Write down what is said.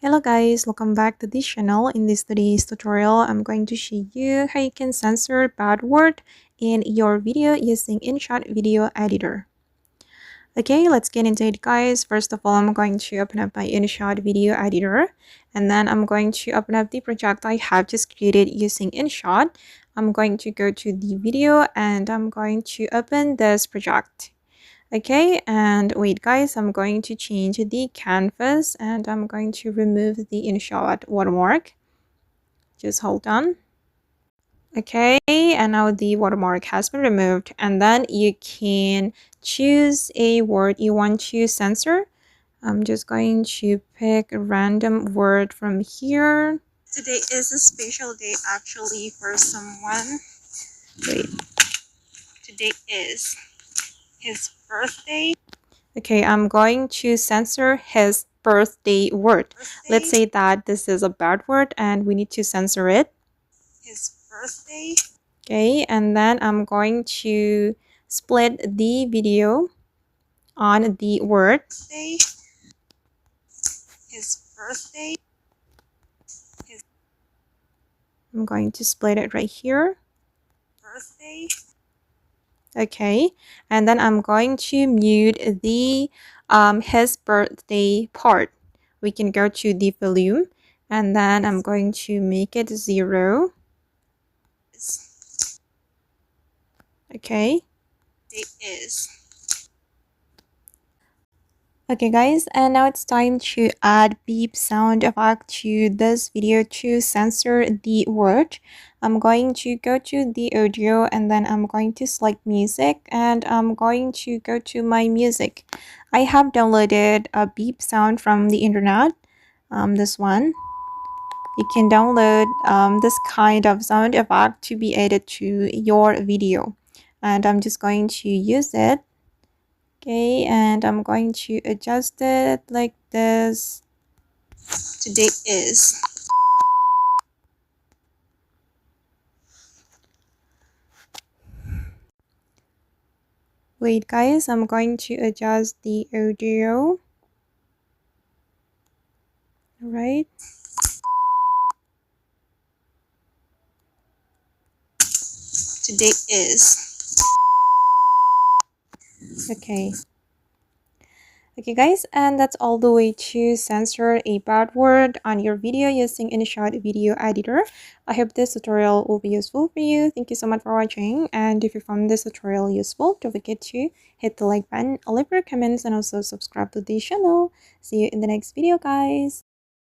Hello guys, welcome back to this channel. In this today's tutorial, I'm going to show you how you can censor bad word in your video using InShot video editor. Okay, let's get into it guys. First of all, I'm going to open up my InShot video editor, and then I'm going to open up the project I have just created using InShot. I'm going to go to the video and I'm going to open this project. Okay, and wait guys, I'm going to change the canvas and I'm going to remove the InShot watermark. Just hold on. Okay, and now the watermark has been removed, and then you can choose a word you want to censor. I'm just going to pick a random word from here. Today is a special day actually for someone. Wait, today is his birthday. Okay, I'm going to censor his birthday word. Let's say that this is a bad word and we need to censor it. His birthday. Okay, and then I'm going to split the video on the word. His birthday. I'm going to split it right here. Birthday. Okay, and then I'm going to mute the his birthday part. We can go to the volume, and then I'm going to make it 0. Okay. It is. Okay guys, and now it's time to add beep sound effect to this video to censor the word. I'm going to go to the audio and then I'm going to select music and I'm going to go to my music. I have downloaded a beep sound from the internet, this one. You can download this kind of sound effect to be added to your video, and I'm just going to use it. Okay, and I'm going to adjust it like this. Today is. Wait guys, I'm going to adjust the audio. Alright. Today is. Okay. Okay guys, and that's all the way to censor a bad word on your video using InShot video editor. I hope this tutorial will be useful for you. Thank you so much for watching, and if you found this tutorial useful, don't forget to hit the like button, leave your comments, and also subscribe to the channel. See you in the next video guys.